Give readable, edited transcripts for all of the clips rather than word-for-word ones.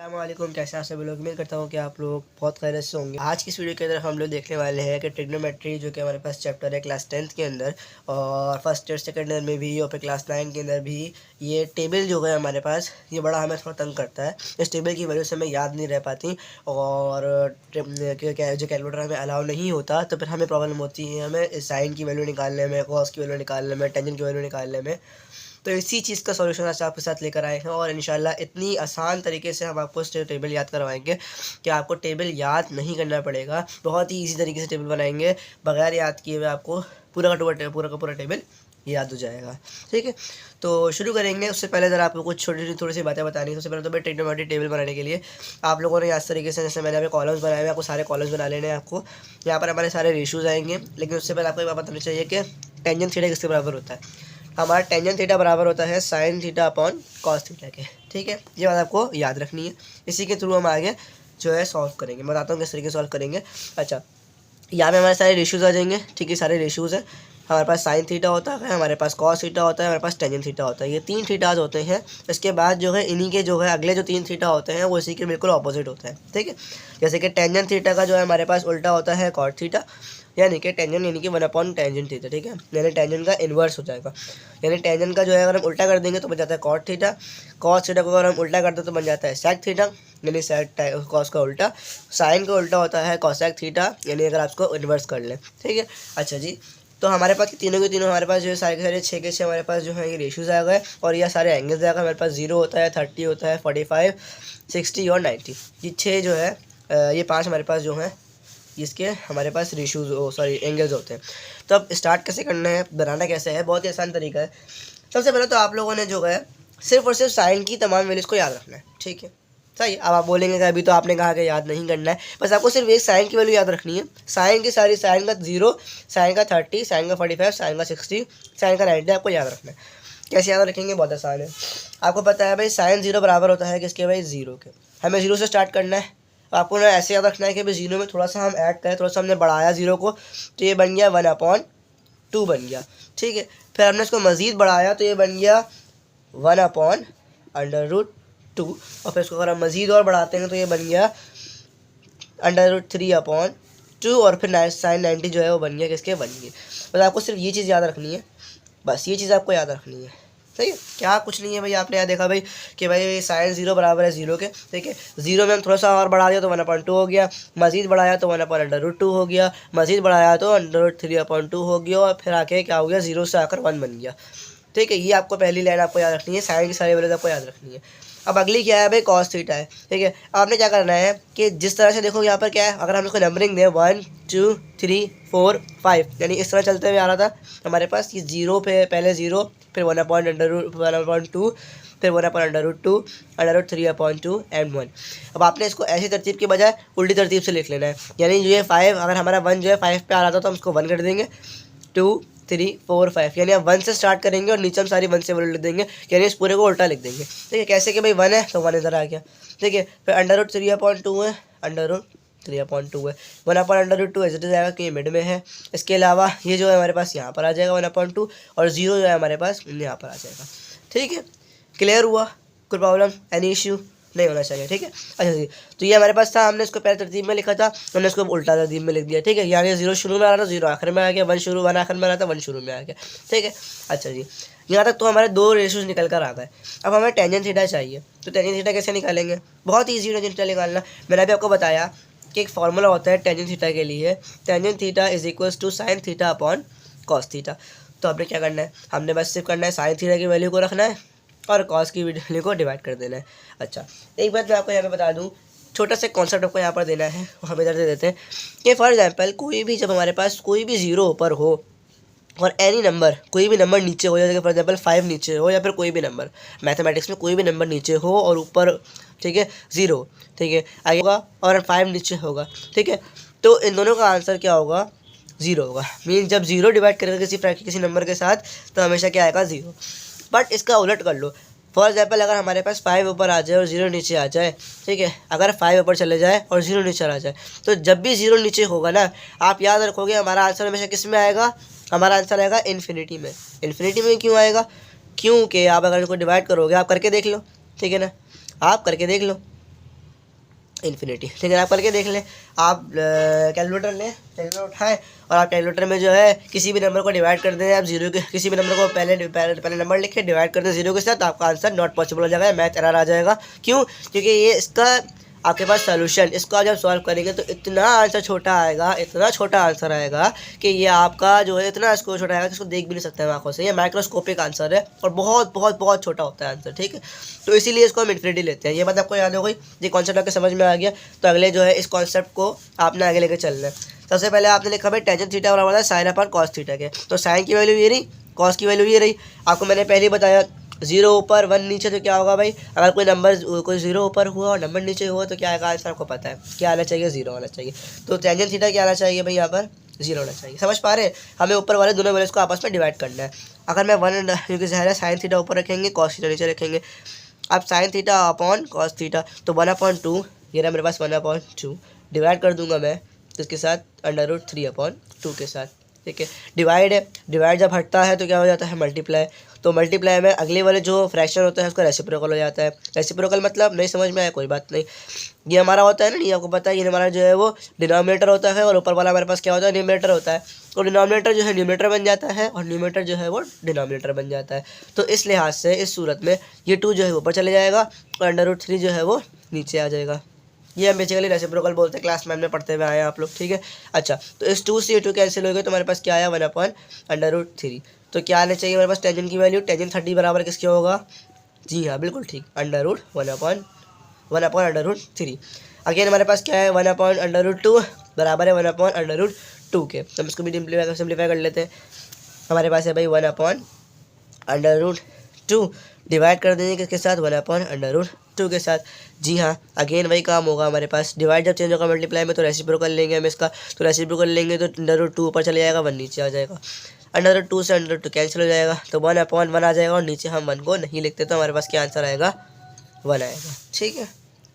अस्सलामुअलैकुम। कैसे आप सभी लोग? उम्मीद करता हूँ कि आप लोग बहुत खैरियत से होंगे। आज की इस वीडियो के अंदर हम लोग देखने वाले हैं कि ट्रिग्नोमेट्री जो कि हमारे पास चैप्टर है क्लास 10th के अंदर और फर्स्ट ईयर सेकेंड ईयर में भी और फिर क्लास 9 के अंदर भी ये टेबल जो है हमारे पास ये बड़ा हमें थोड़ा तंग करता है। इस टेबल की वजह से हमें याद नहीं रह पाती और जो कैलकुलेटर हमें अलाउ नहीं होता तो फिर हमें प्रॉब्लम होती है हमें साइन की वैल्यू निकालने में, कॉस की वैल्यू निकालने में, टेंजेंट की वैल्यू निकालने में। तो इसी चीज़ का सॉल्यूशन आज आपके साथ लेकर आए हैं और इंशाल्लाह इतनी आसान तरीके से हम आपको इस टेबल याद करवाएंगे कि आपको टेबल याद नहीं करना पड़ेगा। बहुत ही इजी तरीके से टेबल बनाएंगे, बगैर याद किए हुए आपको पूरा का पूरा टेबल याद हो जाएगा। ठीक है, तो शुरू करेंगे। उससे पहले ज़रा आपको कुछ छोटी थोड़ी सी बातें बतानी है। सबसे पहले तो मैं ट्रिग्नोमेट्री टेबल बनाने के लिए आप लोगों ने इस तरीके से, जैसे मैंने अभी कॉलम्स बनाए हुए, आपको सारे कॉलम्स बना लेने हैं। आपको यहाँ पर हमारे सारे रेशियोज आएंगे, लेकिन उससे पहले आपको ये बात बतानी चाहिए कि टेंजेंट थीटा किसके बराबर होता है। हमारा टेंजेंट थीटा बराबर होता है sign theta upon cos theta के। ठीक है, ये बात आपको याद रखनी है। इसी के थ्रू हम आगे जो है सॉल्व करेंगे। मैं बताता हूँ किस तरीके से सॉल्व करेंगे। अच्छा, यहाँ पे हमारे सारे रेशियोज आ जाएंगे। ठीक है, सारे रेशियोज हैं। हमारे पास साइन थीटा होता है, हमारे पास कॉस थीटा होता है, हमारे पास टेंजेंट थीटा होता है। ये तीन थीटाज होते हैं। इसके बाद जो है इन्हीं के जो है अगले जो तीन थीटा होते हैं वो इसी के बिल्कुल ऑपोजिट होते हैं। ठीक है, जैसे कि टेंजेंट थीटा का जो है हमारे पास उल्टा होता है कॉट थीटा, यानी कि टेंजेंट यानी कि 1 टेंजेंट थीटा। ठीक है, यानी टेंजेंट का इन्वर्स हो जाएगा। यानी टेंजेंट का जो है अगर हम उल्टा कर देंगे तो बन जाता है कॉट थीटा। कॉस थीटा को अगर हम उल्टा कर दें तो बन जाता है सेक थीटा, यानी सेक कॉस का उल्टा। साइन का उल्टा होता है कॉसेक थीटा, यानी अगर आप इसको इन्वर्स कर लें। ठीक है, अच्छा जी, तो हमारे पास तीनों के तीनों हमारे पास जो है सारे के सारे 6 के 6 हमारे पास जो है ये रेशियोज आ गए और ये सारे एंगल्स आएगा। हमारे पास 0 होता है, 30 होता है, 45, 60 और 90। ये 6 जो है ये 5 हमारे पास जो है इसके हमारे पास रेशियोज एंगल्स होते हैं। तो अब स्टार्ट कैसे करना है, बनाना कैसे है, बहुत ही आसान तरीका है। सबसे पहले तो आप लोगों ने जो है सिर्फ और सिर्फ साइन की तमाम वैल्यूज़ को याद रखना है। ठीक है, सही। अब आप बोलेंगे कि अभी तो आपने कहा कि याद नहीं करना है, बस आपको सिर्फ एक साइन की वैल्यू याद रखनी है। साइन की सारी, साइन का 0, साइन का 30, साइन का 45, साइन का 60, साइन का 90 आपको याद रखना है। कैसे याद रखेंगे, बहुत आसान है। आपको पता है भाई साइन 0 बराबर होता है किसके भाई, 0 के। हमें 0 से स्टार्ट करना है। आपको ना ऐसे याद रखना है कि भाई 0 में थोड़ा सा हम ऐड करें, थोड़ा सा हमने बढ़ाया 0 को, तो ये बन गया 1/2 बन गया। ठीक है, फिर हमने इसको मज़ीद बढ़ाया तो ये बन गया 1/√2 और फिर इसको अगर हम मज़ीद और बढ़ाते हैं तो ये बन गया √3/2 और फिर साइन 90 जो है वो बन गया किसके, बन गए। बस आपको सिर्फ ये चीज़ याद रखनी है, बस ये चीज़ आपको याद रखनी है। सही है, क्या कुछ नहीं है भाई। आपने यहाँ देखा भाई कि भाई साइन 0 बराबर है 0 के। ठीक है, 0 में हम थोड़ा सा और बढ़ा दिया तो 1/2 हो गया, मज़ीद बढ़ाया तो 1/√2 हो गया, मज़ीद बढ़ाया तो √3/2 हो गया और फिर आके क्या हो गया, 0 से आकर 1 बन गया। ठीक है, ये आपको पहली लाइन आपको याद रखनी है, साइन की सारी वैल्यूज आपको याद रखनी है। अब अगली क्या है भाई, कॉस थीटा है। ठीक है, आपने क्या करना है कि जिस तरह से देखो यहाँ पर क्या है, अगर हम इसको नंबरिंग दें 1 2 3 4 5, यानी इस तरह चलते हुए आ रहा था हमारे पास। ये 0 पे पहले 0, फिर 1/2, फिर 1/√2, √3/2 एंड 1। अब आपने इसको ऐसी तरतीब के बजाय उल्टी तरतीब से लिख लेना है। यानी जो ये 5, अगर हमारा 1 जो है 5 पे आ रहा था तो हम उसको 1 कर देंगे, 2 3 4 5, यानी हम 1 से स्टार्ट करेंगे और नीचे हम सारी 1 से वैल्यू लिख देंगे, यानी इस पूरे को उल्टा लिख देंगे। ठीक है, कैसे कि भाई 1 है तो 1 इधर आ गया। ठीक है, फिर √3/2 है, √3/2 है, 1/√2 ऐसे जाएगा कि ये मिड में है। इसके अलावा ये जो है हमारे पास यहाँ पर आ जाएगा 1/2 और 0 जो है हमारे पास यहाँ पर आ जाएगा। ठीक है, क्लियर हुआ? कोई प्रॉब्लम, एनी इश्यू नहीं होना चाहिए। ठीक है, अच्छा जी, तो ये हमारे पास था, हमने इसको पहले तरतीब में लिखा था, हमने इसको उल्टा तरतीब में लिख दिया। ठीक है, यहाँ 0 शुरू में आ रहा था, 0 आखिर में आ गया, 1 आखिर में आ रहा था, 1 शुरू में आ गया। ठीक है, अच्छा जी, यहाँ तक तो हमारे 2 रेशियोज निकल कर आ गए। अब हमें टेंजेंट थीटा चाहिए, तो टेंजेंट थीटा कैसे निकालेंगे, बहुत ईजी टेंजेंट थीटा निकालना। मैंने अभी आपको बताया कि एक फार्मूला होता है टेंजेंट थीटा के लिए, tangent theta is equals to sine theta upon cos theta. तो आपने क्या करना है, हमने बस सिर्फ करना है साइन थीटा की वैल्यू को रखना है और कॉस की वैल्यू को डिवाइड कर देना है। अच्छा, एक बात मैं आपको यहाँ पे बता दूँ, छोटा सा कॉन्सेप्ट आपको यहाँ पर देना है, हम इधर से देते हैं कि फॉर एग्जांपल कोई भी, जब हमारे पास कोई भी 0 ऊपर हो और एनी नंबर, कोई भी नंबर नीचे हो, जैसे फॉर एग्जांपल 5 नीचे हो, या फिर कोई भी नंबर मैथमेटिक्स में कोई भी नंबर नीचे हो और ऊपर, ठीक है, 0, ठीक है, आगे होगा और 5 नीचे होगा। ठीक है, तो इन दोनों का आंसर क्या होगा, 0 होगा। मीन जब 0 डिवाइड करेगा किसी नंबर के साथ तो हमेशा क्या आएगा, 0। बट इसका उलट कर लो, फॉर एग्जाम्पल अगर हमारे पास 5 ऊपर आ जाए और 0 नीचे आ जाए, ठीक है, अगर 5 ऊपर चले जाए और 0 नीचे आ जाए, तो जब भी 0 नीचे होगा ना, आप याद रखोगे हमारा आंसर हमेशा किस में आएगा, हमारा आंसर आएगा इन्फिनिटी में। इन्फिनिटी में क्यों आएगा, क्योंकि आप अगर इसको डिवाइड करोगे, आप करके देख लो, ठीक है ना, आप करके देख लो, इन्फिनिटी। ठीक है, आप करके देख लें। आप कैलकुलेटर लें, कैलकुलेटर उठाएं और आप कैलकुलेटर में जो है किसी भी नंबर को डिवाइड कर दें। आप जीरो के किसी भी नंबर को पहले नंबर लिखे डिवाइड कर दें जीरो के साथ, आपका आंसर नॉट पॉसिबल हो जाएगा, मैथ एरर आ जाएगा। क्यों? क्योंकि ये इसका आपके पास सोल्यूशन, इसको आप जब सॉल्व करेंगे तो इतना आंसर छोटा आएगा, इतना छोटा आंसर आएगा कि ये आपका जो है इतना स्कोर छोटा आएगा कि इसको देख भी नहीं सकते हैं आंखों से। ये माइक्रोस्कोपिक आंसर है और बहुत बहुत बहुत छोटा होता है आंसर। ठीक है, तो इसीलिए इसको हम इन्फिनिटी लेते हैं। ये बात आपको याद हो गई, ये कॉन्सेप्ट आपके समझ में आ गया। तो अगले जो है इस कॉन्सेप्ट को आपने आगे लेकर चलना है। सबसे पहले आपने लिखा भाई टेंजेंट थीटा बराबर है साइन अपॉन कॉस थीटा के। तो साइन की वैल्यू ये रही, कॉस की वैल्यू ये रही। आपको मैंने पहले ही बताया जीरो ऊपर वन नीचे तो क्या होगा भाई, अगर कोई नंबर कोई जीरो ऊपर हुआ और नंबर नीचे हुआ तो क्या आएगा आंसर आपको पता है, क्या आना चाहिए, जीरो आना चाहिए। तो टेंजेंट थीटा क्या आना चाहिए भाई, यहाँ पर जीरो होना चाहिए। समझ पा रहे हैं? हमें ऊपर वाले दोनों वैल्यूज को आपस में डिवाइड करना है। अगर मैं वन, क्योंकि ज़ाहिर है साइन थीटा ऊपर रखेंगे कॉस थीटा नीचे रखेंगे। अब sign theta upon cos theta, तो 1/2 ये रहा मेरे पास 1/2 डिवाइड कर दूंगा मैं इसके साथ √3/2 के साथ। ठीक है, डिवाइड है, डिवाइड जब हटता है तो क्या हो जाता है, मल्टीप्लाई। तो मल्टीप्लाई में अगले वाले जो फ्रैक्शन होता है उसका रेसिप्रोकल हो जाता है। रेसिप्रोकल मतलब नहीं समझ में आया कोई बात नहीं, ये हमारा होता है ना, नहीं आपको पता है, ये हमारा जो है वो डिनोमिनेटर होता है और ऊपर वाला हमारे पास क्या होता है, न्यूमरेटर होता है। तो डिनोमिनेटर जो है न्यूमरेटर बन जाता है और न्यूमरेटर जो है वो डिनोमिनेटर बन जाता है। तो इस लिहाज से इस सूरत में ये 2 जो है ऊपर चले जाएगा और √3 जो है वो नीचे आ जाएगा। ये हम बेसिकली रेसिप्रोकल बोलते हैं, क्लास 9 में पढ़ते हुए आए हैं आप लोग। ठीक है, अच्छा, तो इस 2 से ये 2 कैंसिल हो गए तो हमारे पास क्या आया 1/√3। तो क्या आना चाहिए हमारे पास टेंजेंट की वैल्यू, टेंजेंट 30 बराबर किसके होगा, जी हाँ बिल्कुल ठीक, √1/√3। अगेन हमारे पास क्या है 1/√2 बराबर है 1/√2 के। तो हम इसको भी सिंप्लीफाई कर लेते हैं। हमारे पास है भाई 1/√2 डिवाइड कर देंगे किसके साथ, 1/√2 के साथ। जी हाँ, अगेन वही काम होगा हमारे पास, डिवाइड जब चेंज होगा मल्टीप्लाई में तो रेसिप्रोकल लेंगे हम इसका। तो रेसिप्रोकल लेंगे तो √2 ऊपर चले जाएगा, 1 नीचे आ जाएगा। √2 से √2 कैंसिल हो जाएगा तो 1/1 आ जाएगा और नीचे हम 1 को नहीं लिखते तो हमारे पास क्या आंसर आएगा, 1 आएगा। ठीक है,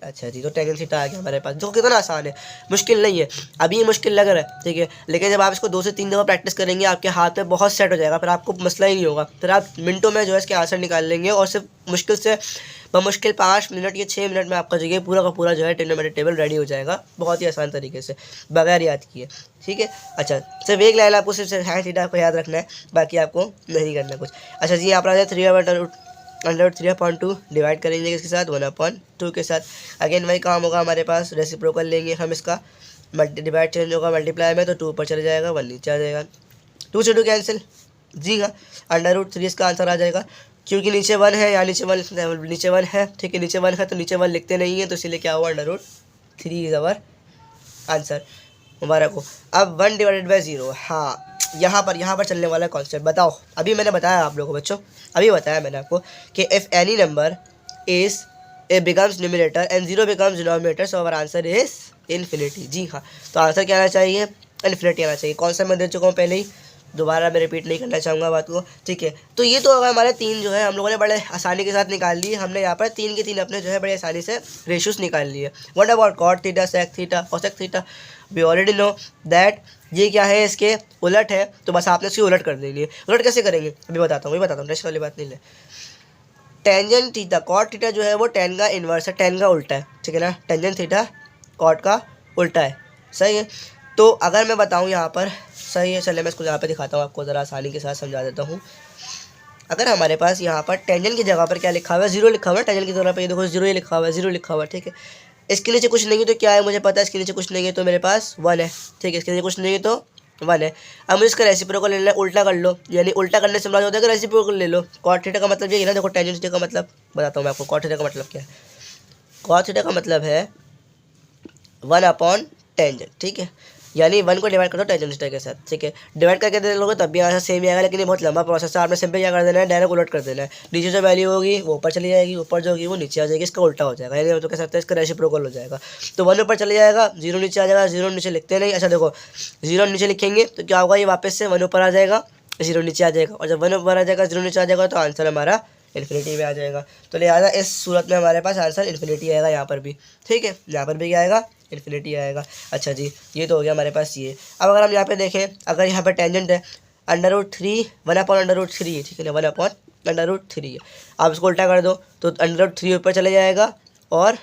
अच्छा जी, तो टेंजेंट थीटा आ गया हमारे पास, जो कितना आसान है, मुश्किल नहीं है। अभी ये मुश्किल लग रहा है, ठीक है, लेकिन जब आप इसको 2 से 3 दफ़ा प्रैक्टिस करेंगे आपके हाथ में बहुत सेट हो जाएगा, फिर आपको मसला ही नहीं होगा। फिर आप मिनटों में जो है इसके आंसर निकाल लेंगे और सिर्फ मुश्किल से बमुश्किल 5 मिनट या 6 मिनट में आपका जो है पूरा का पूरा जो है ट्रिग्नोमेट्रिक टेबल रेडी हो जाएगा, बहुत ही आसान तरीके से, बगैर याद किए। ठीक है, अच्छा, सिर्फ एक लाइन आपको सिर्फ साइन थीटा को याद रखना है, बाकी आपको नहीं करना कुछ। अच्छा जी, यहाँ पर आ जाए 3/√3/2 डिवाइड करेंगे इसके साथ 1/2 के साथ। अगेन वही काम होगा हमारे पास, रेसिप्रोकल लेंगे हम इसका, डिवाइड चेंज होगा मल्टीप्लाई में तो 2 ऊपर चले जाएगा, 1 नीचे आ जाएगा। 2 से 2 कैंसिल, जी हाँ, √3 इसका आंसर आ जाएगा। क्योंकि नीचे 1 है, यहाँ नीचे 1 है, ठीक है, नीचे 1 है तो नीचे 1 लिखते नहीं है, तो इसीलिए क्या हुआ, √3 इज़ अवर आंसर। मुबारक हो। अब 1/0, हाँ यहाँ पर चलने वाला कॉन्सेप्ट बताओ। अभी मैंने बताया आप लोगों को बच्चों, अभी बताया मैंने आपको कि if any number is becomes numerator and 0 becomes denominator so our answer is infinity. जी हाँ, तो आंसर क्या आना चाहिए, इन्फिनिटी आना चाहिए। कॉन्सेप्ट मैं दे चुका हूँ पहले ही, दोबारा मैं रिपीट नहीं करना चाहूँगा बात को। ठीक है, तो ये तो अगर हमारे 3 जो है हम लोगों ने बड़े आसानी के साथ निकाल लिए। हमने यहाँ पर 3 के 3 अपने जो है बड़े आसानी से रेशियोज निकाल लिए। What about cot theta, sec theta, cosec theta, we already know that ये क्या है, इसके उलट है, तो बस आपने इसकी उलट कर देनी है। उलट कैसे करेंगे अभी बताता हूँ, नेक्स्ट वाली बात नहीं ले। टेंजेंट थीटा, कॉट थीटा जो है वो टेन का इन्वर्स है, टेन का उल्टा है, ठीक है ना। टेंजेंट थीटा कॉट का उल्टा है, सही है। तो अगर मैं बताऊँ यहाँ पर, सही है, चलिए मैं इसको यहाँ पे दिखाता हूँ आपको, ज़रा आसानी के साथ समझा देता हूँ। अगर हमारे पास यहाँ पर टेंजेंट की जगह पर क्या लिखा हुआ है, 0 लिखा हुआ है, टेंजेंट की जगह पर ये देखो 0 ही लिखा हुआ है, 0 लिखा हुआ है, ठीक है। इसके नीचे कुछ नहीं है तो क्या है मुझे पता है, इसके नीचे कुछ नहीं है तो मेरे पास 1 है, ठीक है, इसके नीचे कुछ नहीं है तो 1 है। अब मुझे इसका रेसिप्रोकल लेना है, उल्टा कर लो, यानी उल्टा करने से मतलब होता है कि रेसिप्रोकल ले लो। कॉट थीटा का मतलब ये है ना, देखो टेंजेंट थीटा का मतलब बताता हूँ मैं आपको, कॉट थीटा का मतलब क्या है। कॉट थीटा का मतलब है 1/टेंजेंट, ठीक है, यानी 1 को डिवाइड कर दो टेंजेंट थीटा के साथ, ठीक है। डिवाइड करके दे लोगे तब भी आंसर सेम ही आएगा, लेकिन ये बहुत लंबा प्रोसेस है। आपने सिंपल क्या कर देना है, डायरेक्ट उलट कर देना है। नीचे जो वैल्यू होगी वो ऊपर चली जाएगी, ऊपर जो होगी वो नीचे आ जाएगी, इसका उल्टा हो जाएगा, यानी हम तो कह सकते हैं इसका रेसिप्रोकल हो जाएगा। तो 1 ऊपर चले जाएगा, 0 नीचे आ जाएगा, 0 नीचे लिखते नहीं। अच्छा देखो, 0 नीचे लिखेंगे तो क्या होगा, ये वापस से 1 ऊपर आ जाएगा, 0 नीचे आ जाएगा, और जब 1 ऊपर आ जाएगा 0 नीचे आ जाएगा तो आंसर हमारा इन्फिनिटी में आ जाएगा। तो लिहाजा इस सूरत में हमारे पास आंसर इन्फिनिटी आएगा, यहाँ पर भी, ठीक है, यहाँ पर भी क्या आएगा, इन्फिनिटी आएगा। अच्छा जी, ये तो हो गया हमारे पास ये। अब अगर हम यहाँ पे देखें, अगर यहाँ पर टेंजेंट है √3 1/√3 है, ठीक है ना, 1/√3 है। आप इसको उल्टा कर दो तो √3 ऊपर चले जाएगा और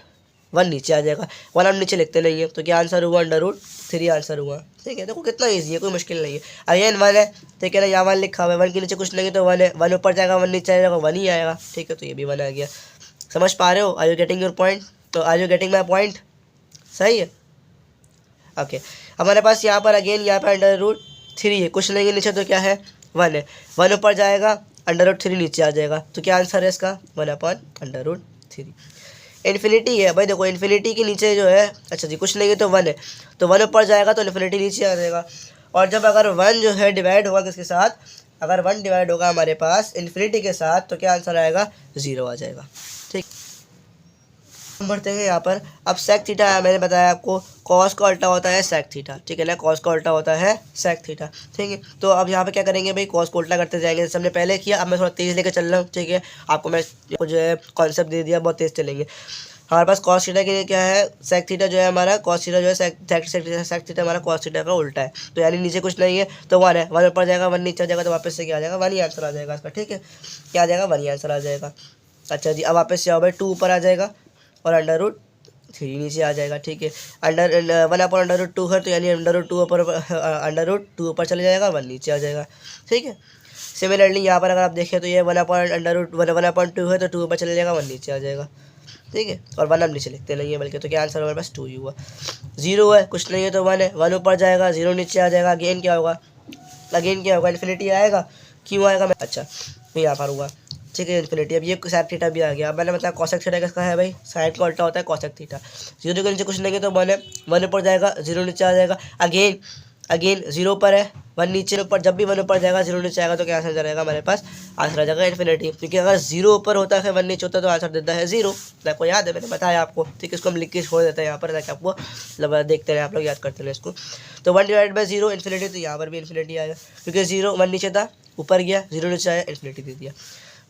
1 नीचे आ जाएगा, 1 हम नीचे लिखते नहीं है, तो क्या आंसर हुआ, √3 आंसर हुआ। ठीक है, देखो कितना ईजी है, कोई मुश्किल नहीं है। अगेन 1 है, ठीक है ना, यहाँ 1 लिखा हुआ है, 1 के नीचे कुछ नहीं है तो 1 है, 1 ऊपर जाएगा 1 नीचे आएगा 1 ही आएगा। ठीक है, तो ये भी 1 आ गया। समझ पा रहे हो, are you getting your point? तो are you getting my point? सही है, ओके। हमारे पास यहाँ पर अगेन यहाँ पर √3 है, कुछ नहीं है नीचे, तो क्या है, 1 है, 1 ऊपर जाएगा √3 नीचे आ जाएगा, तो क्या आंसर है इसका, 1/√3। इन्फिनिटी है भाई, देखो इन्फिनिटी के नीचे जो है, अच्छा जी कुछ नहीं है तो 1 है, तो 1 ऊपर जाएगा तो इन्फिनिटी नीचे आ जाएगा। और जब अगर 1 जो है डिवाइड होगा किसके साथ, अगर 1 डिवाइड होगा हमारे पास इन्फिनिटी के साथ, तो क्या आंसर आएगा, 0 आ जाएगा। ठीक, हम बढ़ते हैं यहाँ पर। अब सेक थीटा है, मैंने बताया आपको कॉस का उल्टा होता है सेक थीटा, ठीक है ना, कॉस का उल्टा होता है सेक थीटा। ठीक है, तो अब यहाँ पे क्या करेंगे भाई, कॉस को उल्टा करते जाएंगे, जैसे हमने पहले किया। अब मैं थोड़ा तेज़ लेकर चल रहा हूँ, ठीक है, आपको मैं जो है कॉन्सेप्ट दे दिया, बहुत तेज़ चलेंगे। हमारे पास कॉस थीटा के लिए क्या है, सेक थीटा जो है हमारा, कॉस थीटा जो है सेक थीटा हमारा कॉस थीटा का उल्टा है, तो यानी नीचे कुछ नहीं है तो 1 है, 1 ऊपर जाएगा 1 नीचे आ जाएगा, तो वापस से क्या आ जाएगा, 1 ही आंसर आ जाएगा इसका। ठीक है, क्या आ जाएगा, 1 ही आंसर आ जाएगा। अच्छा जी, अब वापस से आओ भाई, 2 ऊपर आ जाएगा और √3 नीचे आ जाएगा। ठीक है, 1/√2 है, तो यानी √2 ऊपर चले जाएगा, 1 नीचे आ जाएगा। ठीक है, सिमिलरली यहाँ पर अगर आप देखें तो ये 1/2 है, तो 2 ऊपर चले जाएगा, 1 नीचे आ जाएगा। ठीक है, और 1 हम नीचे लिखते नहीं है बल्कि, तो क्या आंसर हमारे पास 2 ही हुआ। 0 है, कुछ नहीं है तो 1 है, 1 ऊपर जाएगा 0 नीचे आ जाएगा। अगेन क्या होगा, इन्फिनिटी आएगा, क्यों आएगा, अच्छा तो यहाँ पर हुआ। ठीक है, इन्फिनिटी। अब ये सेक थीटा भी आ गया। अब मैंने बताया कॉसेक थीटा किसका है भाई, साइन का उल्टा होता है कॉसेक थीटा। 0 के नीचे कुछ नहीं है तो 1 है, 1 ऊपर जाएगा 0 नीचे आ जाएगा। अगेन 0 पर है, 1 नीचे ऊपर, जब भी 1 ऊपर जाएगा 0 नीचे आएगा, तो क्या आंसर जाएगा हमारे पास, आंसर आ जाएगा इन्फिनिटी। क्योंकि अगर 0 ऊपर होता है 1 नीचे होता है तो आंसर देता है 0। आपको याद है, मैंने बताया आपको। ठीक है, इसको हम लिख के छोड़ देते हैं यहाँ पर, ताकि आपको मतलब देखते रहे, आप लोग याद करते रहे इसको। तो 1/0 इन्फिनिटी, तो यहाँ पर भी इन्फिनिटी आएगा, क्योंकि 0 1 नीचे था, ऊपर गया 0 नीचे आया, इन्फिनिटी दे दिया।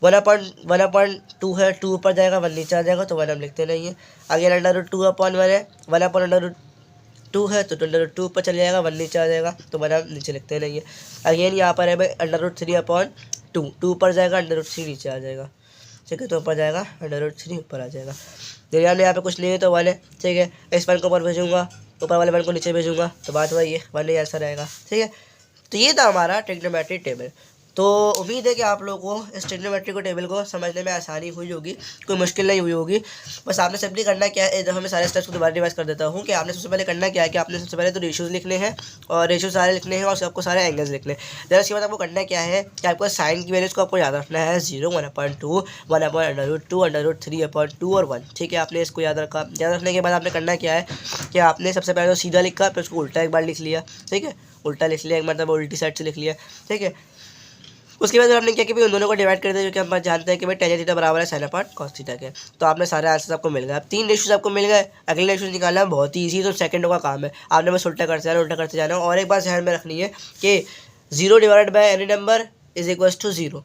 1/2 है, 2 ऊपर जाएगा 1 नीचे आ जाएगा, तो 1 हम लिखते नहीं है। अगेन √2/1 है, 1/2 है, तो √2 ऊपर चले जाएगा 1 नीचे आ जाएगा, तो 1 हम नीचे लिखते नहीं है। अगेन यहाँ पर है भाई √3/2, 2 ऊपर जाएगा √3 नीचे आ जाएगा। ठीक है, तो ऊपर जाएगा √3 ऊपर आ जाएगा। दरमियान में यहाँ पे कुछ नहीं है तो 1 है। ठीक है, इस 1 को ऊपर भेजूँगा, ऊपर वाले 1 को नीचे भेजूँगा, तो बात वही है, 1 ही आंसर आएगा। ठीक है, तो ये था हमारा ट्रिग्नोमेट्री टेबल। तो उम्मीद है कि आप लोगों को इस ट्रिग्नोमेट्री को टेबल को समझने में आसानी हुई होगी, कोई मुश्किल नहीं हुई होगी। बस आपने सिंपली करना क्या है, जब मैं सारे स्टेप्स को दोबारा रिवाइज कर देता हूँ, कि आपने सबसे पहले करना क्या है, कि आपने सबसे पहले तो रेशियोज लिखने हैं, और रेशियो सारे लिखने हैं, और सबको सारे एंगल्स लिखने हैं। देन उसके बाद आपको करना क्या है, कि आपको साइन की वैल्यूज़ को आपको याद रखना है, 0, 1/2, 1/√2, √3/2 और 1। ठीक है, आपने इसको याद रखा। याद रखने के बाद आपने करना क्या है, कि आपने सबसे पहले तो सीधा लिखा, फिर उसको उल्टा एक बार लिख लिया। ठीक है, उल्टा लिख लिया, एक मतलब उल्टी साइड से लिख लिया। ठीक है, उसके बाद आपने क्या किया, उन दोनों को डिवाइड कर दिया, जो कि हम जानते हैं कि भाई tan थीटा बराबर है sin अपॉन cos थीटा के। तो आपने सारे आंसर आपको मिल गए। अब 3 रेशियोज आपको मिल गए, अगले रेशियोज निकालना बहुत ही ईजी, तो सेकंडों का काम है। आपने बस उल्टा करते जाना। और एक बात ध्यान में रखनी है कि 0 divided by any number is equals to 0।